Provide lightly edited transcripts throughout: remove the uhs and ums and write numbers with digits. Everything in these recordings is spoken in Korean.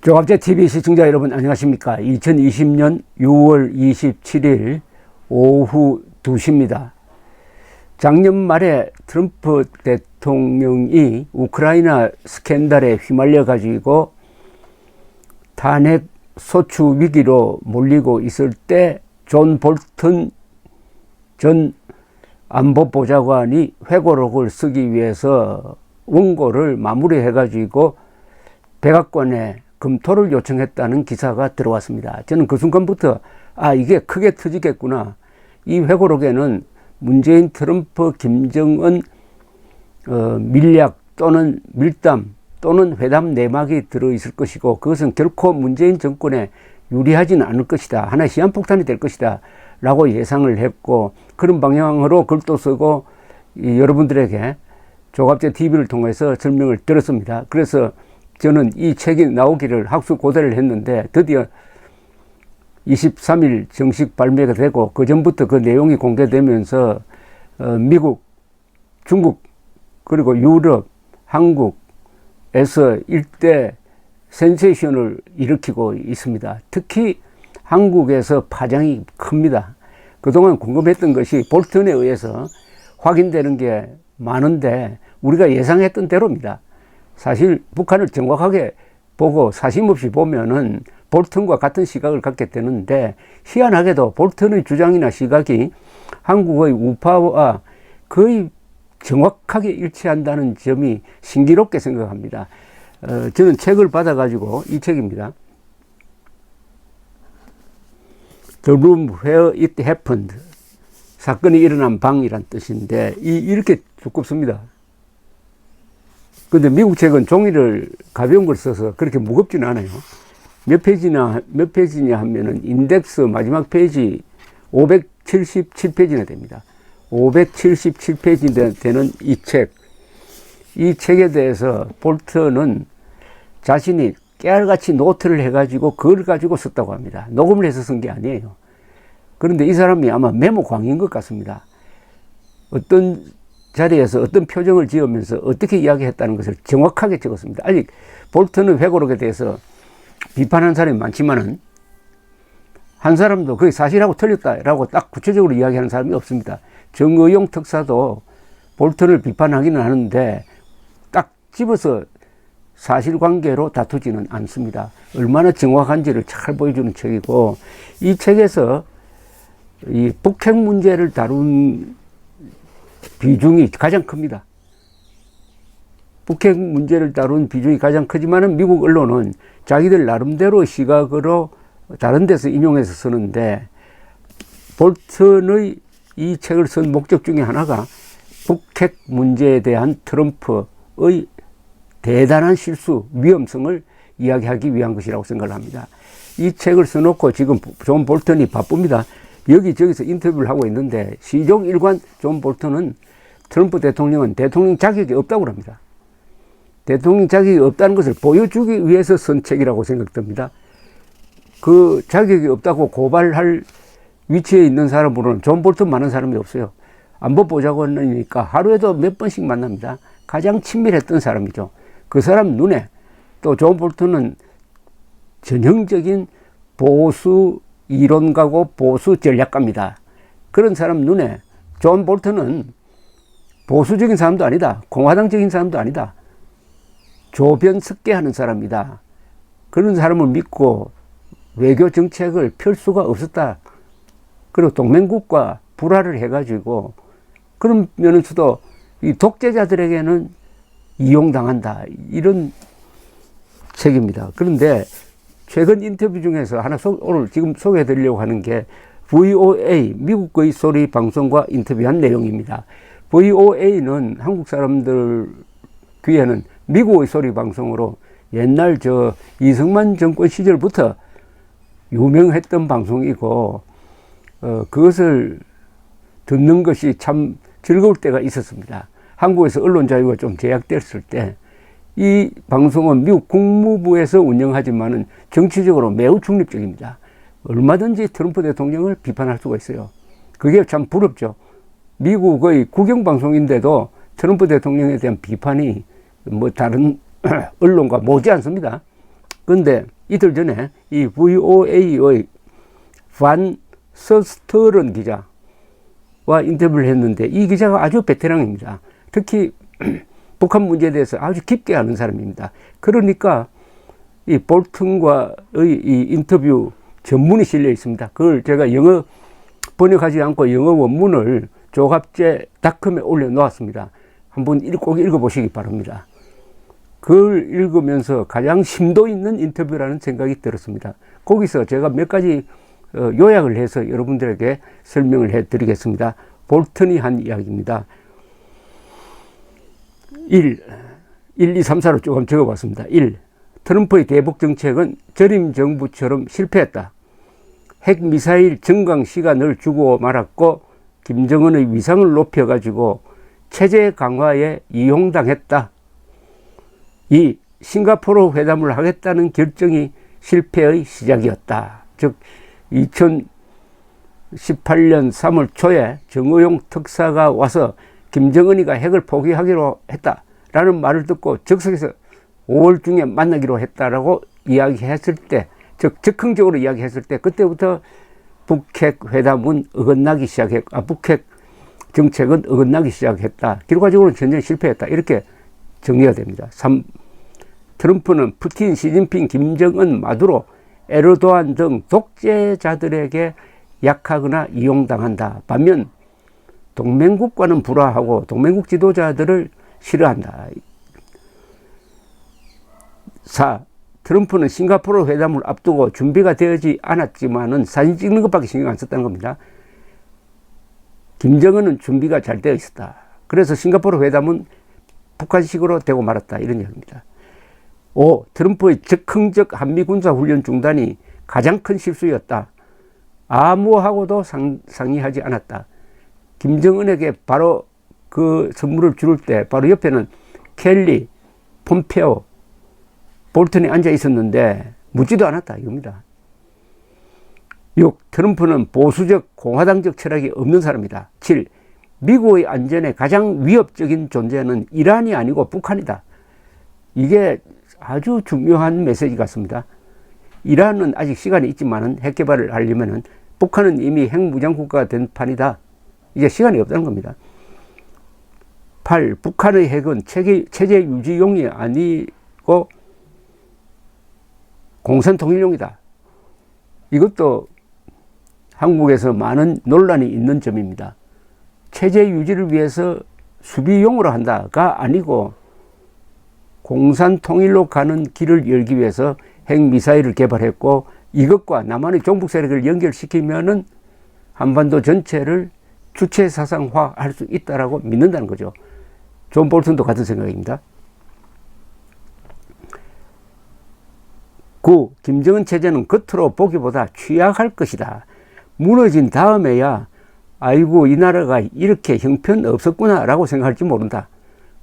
조갑제 TV 시청자 여러분 안녕하십니까. 2020년 6월 27일 오후 2시입니다. 작년 말에 트럼프 대통령이 우크라이나 스캔들에 휘말려 가지고 탄핵 소추 위기로 몰리고 있을 때 존 볼턴 전 안보보좌관이 회고록을 쓰기 위해서 원고를 마무리해 가지고 백악관에 검토를 요청했다는 기사가 들어왔습니다. 저는 그 순간부터 이게 크게 터지겠구나. 이 회고록에는 문재인, 트럼프, 김정은 밀약 또는 밀담 또는 회담 내막이 들어있을 것이고, 그것은 결코 문재인 정권에 유리하지는 않을 것이다. 하나의 시한폭탄이 될 것이다 라고 예상을 했고, 그런 방향으로 글도 쓰고 여러분들에게 조갑제 TV를 통해서 설명을 드렸습니다. 그래서 저는 이 책이 나오기를 학수고대를 했는데 드디어 23일 정식 발매가 되고, 그 전부터 그 내용이 공개되면서 미국, 중국, 그리고 유럽, 한국에서 일대 센세이션을 일으키고 있습니다. 특히 한국에서 파장이 큽니다. 그동안 궁금했던 것이 볼턴에 의해서 확인되는 게 많은데 우리가 예상했던 대로입니다. 사실 북한을 정확하게 보고 사심없이 보면은 볼턴과 같은 시각을 갖게 되는데, 희한하게도 볼턴의 주장이나 시각이 한국의 우파와 거의 정확하게 일치한다는 점이 신기롭게 생각합니다. 저는 책을 받아가지고 이 책입니다. The Room Where It Happened. 사건이 일어난 방이란 뜻인데 이렇게 두껍습니다. 근데 미국 책은 종이를 가벼운 걸 써서 그렇게 무겁지는 않아요. 몇 페이지냐 하면은 인덱스 마지막 페이지 577페이지나 됩니다. 577페이지 되는 이 책. 이 책에 대해서 볼턴은 자신이 깨알같이 노트를 해가지고 그걸 가지고 썼다고 합니다. 녹음을 해서 쓴 게 아니에요. 그런데 이 사람이 아마 메모 광인 것 같습니다. 어떤 자리에서 어떤 표정을 지으면서 어떻게 이야기했다는 것을 정확하게 적었습니다. 아직 볼턴의 회고록에 대해서 비판한 사람이 많지만은 한 사람도 그게 사실하고 틀렸다라고 딱 구체적으로 이야기하는 사람이 없습니다. 정의용 특사도 볼턴을 비판하기는 하는데 딱 집어서 사실관계로 다투지는 않습니다. 얼마나 정확한지를 잘 보여주는 책이고, 이 책에서 이 북핵 문제를 다룬 비중이 가장 큽니다. 북핵 문제를 다룬 비중이 가장 크지만은 미국 언론은 자기들 나름대로 시각으로 다른 데서 인용해서 쓰는데, 볼턴의 이 책을 쓴 목적 중에 하나가 북핵 문제에 대한 트럼프의 대단한 실수, 위험성을 이야기하기 위한 것이라고 생각을 합니다. 이 책을 써놓고 지금 존 볼턴이 바쁩니다. 여기저기서 인터뷰를 하고 있는데, 시종 일관 존 볼턴은 트럼프 대통령은 대통령 자격이 없다고 합니다. 대통령 자격이 없다는 것을 보여주기 위해서 쓴 책이라고 생각됩니다. 그 자격이 없다고 고발할 위치에 있는 사람으로는 존 볼턴만한 사람이 없어요. 안보보좌관이니까 하루에도 몇 번씩 만납니다. 가장 친밀했던 사람이죠. 그 사람 눈에 또 존 볼턴은 전형적인 보수 이론가고 보수 전략가입니다. 그런 사람 눈에 존 볼턴은 보수적인 사람도 아니다. 공화당적인 사람도 아니다. 조변석계하는 사람이다. 그런 사람을 믿고 외교 정책을 펼 수가 없었다. 그리고 동맹국과 불화를 해가지고 그런 면에서도 이 독재자들에게는 이용당한다. 이런 책입니다. 그런데 최근 인터뷰 중에서 하나 오늘 지금 소개해 드리려고 하는 게 VOA, 미국의 소리 방송과 인터뷰한 내용입니다. VOA는 한국 사람들 귀에는 미국의 소리 방송으로 옛날 이승만 정권 시절부터 유명했던 방송이고, 그것을 듣는 것이 참 즐거울 때가 있었습니다. 한국에서 언론 자유가 좀 제약됐을 때 이 방송은 미국 국무부에서 운영하지만은 정치적으로 매우 중립적입니다. 얼마든지 트럼프 대통령을 비판할 수가 있어요. 그게 참 부럽죠. 미국의 국영방송인데도 트럼프 대통령에 대한 비판이 뭐 다른 언론과 못지 않습니다. 그런데 이틀 전에 이 VOA의 반 서스터런 기자와 인터뷰를 했는데 이 기자가 아주 베테랑입니다. 특히 북한 문제에 대해서 아주 깊게 아는 사람입니다. 그러니까 이 볼튼과의 이 인터뷰 전문이 실려 있습니다. 그걸 제가 영어 번역하지 않고 영어 원문을 조갑제닷컴에 올려놓았습니다. 한번 꼭 읽어보시기 바랍니다. 그걸 읽으면서 가장 심도 있는 인터뷰라는 생각이 들었습니다. 거기서 제가 몇 가지 요약을 해서 여러분들에게 설명을 해드리겠습니다. 볼튼이 한 이야기입니다. 1, 2, 3, 4로 조금 적어봤습니다. 1. 트럼프의 대북 정책은 전임 정부처럼 실패했다. 핵미사일 증강 시간을 주고 말았고 김정은의 위상을 높여가지고 체제 강화에 이용당했다. 2. 싱가포르 회담을 하겠다는 결정이 실패의 시작이었다. 즉 2018년 3월 초에 정의용 특사가 와서 김정은이가 핵을 포기하기로 했다라는 말을 듣고 즉석에서 5월 중에 만나기로 했다라고 이야기했을 때, 즉 즉흥적으로 이야기했을 때 그때부터 북핵 회담은 어긋나기 북핵 정책은 어긋나기 시작했다. 결과적으로는 전쟁 실패했다. 이렇게 정리가 됩니다. 3. 트럼프는 푸틴, 시진핑, 김정은, 마두로, 에르도안 등 독재자들에게 약하거나 이용당한다. 반면 동맹국과는 불화하고 동맹국 지도자들을 싫어한다. 4. 트럼프는 싱가포르 회담을 앞두고 준비가 되지 않았지만은 사진 찍는 것밖에 신경 안 썼다는 겁니다. 김정은은 준비가 잘 되어 있었다. 그래서 싱가포르 회담은 북한식으로 되고 말았다. 이런 이야기입니다. 5. 트럼프의 즉흥적 한미군사훈련 중단이 가장 큰 실수였다. 아무하고도 상의하지 않았다. 김정은에게 바로 그 선물을 줄 때 바로 옆에는 켈리, 폼페오, 볼튼이 앉아 있었는데 묻지도 않았다 이겁니다. 6. 트럼프는 보수적 공화당적 철학이 없는 사람이다. 7. 미국의 안전에 가장 위협적인 존재는 이란이 아니고 북한이다. 이게 아주 중요한 메시지 같습니다. 이란은 아직 시간이 있지만은 핵 개발을 하려면은 북한은 이미 핵무장국가가 된 판이다. 이제 시간이 없다는 겁니다. 8. 북한의 핵은 체제 유지용이 아니고 공산통일용이다. 이것도 한국에서 많은 논란이 있는 점입니다. 체제 유지를 위해서 수비용으로 한다가 아니고 공산통일로 가는 길을 열기 위해서 핵미사일을 개발했고 이것과 남한의 종북 세력을 연결시키면은 한반도 전체를 주체사상화할 수 있다라고 믿는다는 거죠. 존 볼튼도 같은 생각입니다. 9. 김정은 체제는 겉으로 보기보다 취약할 것이다. 무너진 다음에야 아이고 이 나라가 이렇게 형편없었구나 라고 생각할지 모른다.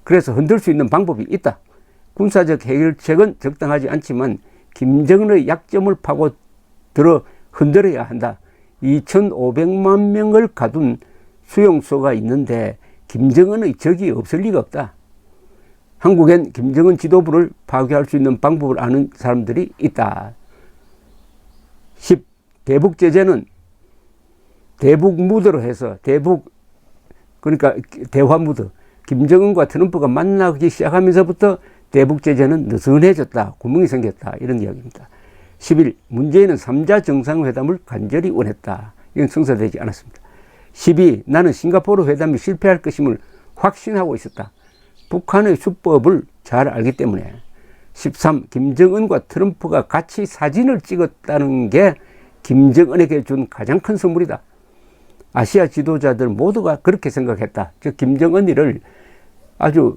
그래서 흔들 수 있는 방법이 있다. 군사적 해결책은 적당하지 않지만 김정은의 약점을 파고들어 흔들어야 한다. 2,500만 명을 가둔 수용소가 있는데 김정은의 적이 없을 리가 없다. 한국엔 김정은 지도부를 파괴할 수 있는 방법을 아는 사람들이 있다. 10. 대북 제재는 대북 무드로 해서 그러니까 대화 무드. 김정은과 트럼프가 만나기 시작하면서부터 대북 제재는 느슨해졌다. 구멍이 생겼다. 이런 이야기입니다. 11. 문재인은 3자 정상회담을 간절히 원했다. 이건 성사되지 않았습니다. 12. 나는 싱가포르 회담이 실패할 것임을 확신하고 있었다. 북한의 수법을 잘 알기 때문에. 13. 김정은과 트럼프가 같이 사진을 찍었다는 게 김정은에게 준 가장 큰 선물이다. 아시아 지도자들 모두가 그렇게 생각했다. 즉 김정은이를 아주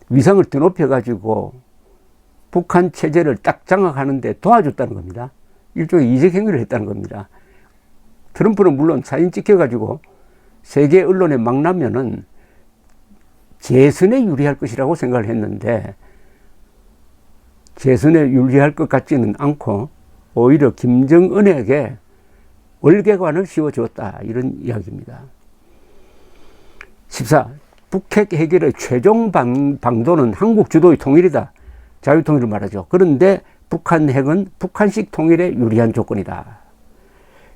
위상을 드높여가지고 북한 체제를 딱 장악하는 데 도와줬다는 겁니다. 일종의 이적 행위를 했다는 겁니다. 트럼프는 물론 사진 찍혀가지고 세계 언론에 막 나면은 재선에 유리할 것이라고 생각을 했는데 재선에 유리할 것 같지는 않고 오히려 김정은에게 월계관을 씌워주었다. 이런 이야기입니다. 14. 북핵 해결의 최종 방도는 한국 주도의 통일이다. 자유통일을 말하죠. 그런데 북한 핵은 북한식 통일에 유리한 조건이다.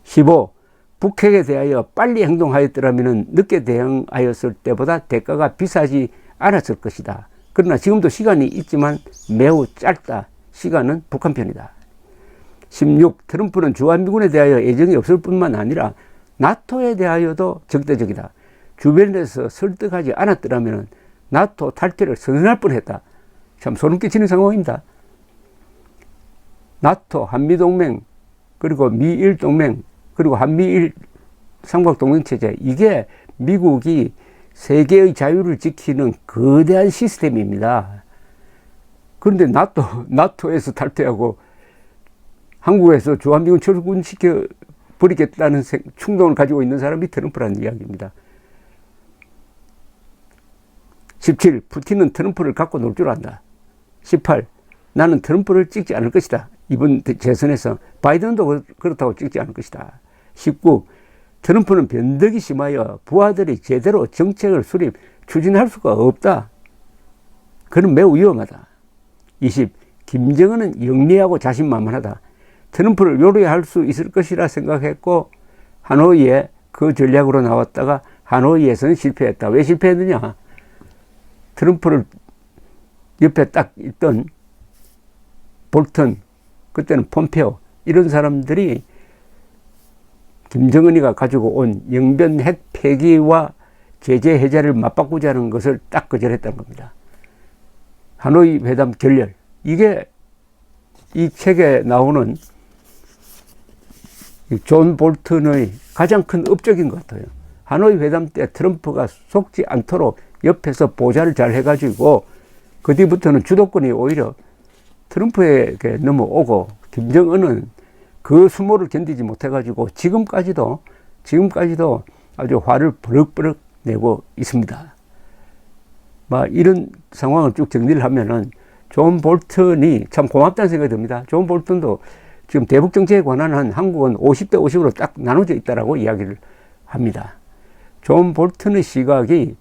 15. 북핵에 대하여 빨리 행동하였더라면 늦게 대응하였을 때보다 대가가 비싸지 않았을 것이다. 그러나 지금도 시간이 있지만 매우 짧다. 시간은 북한 편이다. 16. 트럼프는 주한미군에 대하여 애정이 없을 뿐만 아니라 나토에 대하여도 적대적이다. 주변에서 설득하지 않았더라면 나토 탈퇴를 선언할 뻔했다. 참 소름 끼치는 상황입니다. 나토, 한미동맹, 그리고 미일동맹, 그리고 한미일 삼각동맹체제, 이게 미국이 세계의 자유를 지키는 거대한 시스템입니다. 그런데 나토에서 탈퇴하고 한국에서 주한미군 철군시켜 버리겠다는 충동을 가지고 있는 사람이 트럼프라는 이야기입니다. 17. 푸틴은 트럼프를 갖고 놀 줄 안다. 18. 나는 트럼프를 찍지 않을 것이다. 이번 재선에서 바이든도 그렇다고 찍지 않을 것이다. 19. 트럼프는 변덕이 심하여 부하들이 제대로 정책을 추진할 수가 없다. 그는 매우 위험하다. 20. 김정은은 영리하고 자신만만하다. 트럼프를 요리할 수 있을 것이라 생각했고 하노이에 그 전략으로 나왔다가 하노이에서는 실패했다. 왜 실패했느냐? 트럼프를 옆에 딱 있던 볼턴, 그때는 폼페오, 이런 사람들이 김정은이가 가지고 온 영변 핵 폐기와 제재 해제를 맞바꾸자는 것을 딱 거절했다는 겁니다. 하노이 회담 결렬, 이게 이 책에 나오는 존 볼턴의 가장 큰 업적인 것 같아요. 하노이 회담 때 트럼프가 속지 않도록 옆에서 보좌를 잘 해가지고 그 뒤부터는 주도권이 오히려 트럼프에게 넘어오고 김정은은 그 수모를 견디지 못해가지고 지금까지도 아주 화를 버럭버럭 내고 있습니다. 이런 상황을 쭉 정리를 하면은 존 볼턴이 참 고맙다는 생각이 듭니다. 존 볼턴도 지금 대북 정책에 관한 한 한국은 50대 50으로 딱 나눠져 있다라고 이야기를 합니다. 존 볼턴의 시각이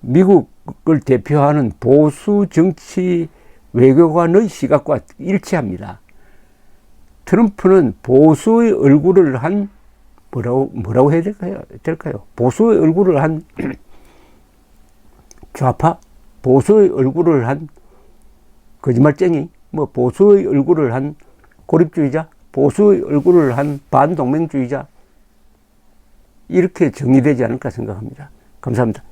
미국을 대표하는 보수 정치 외교관의 시각과 일치합니다. 트럼프는 보수의 얼굴을 한 뭐라고 해야 될까요? 보수의 얼굴을 한 좌파, 보수의 얼굴을 한 거짓말쟁이, 보수의 얼굴을 한 고립주의자, 보수의 얼굴을 한 반동맹주의자, 이렇게 정의되지 않을까 생각합니다. 감사합니다.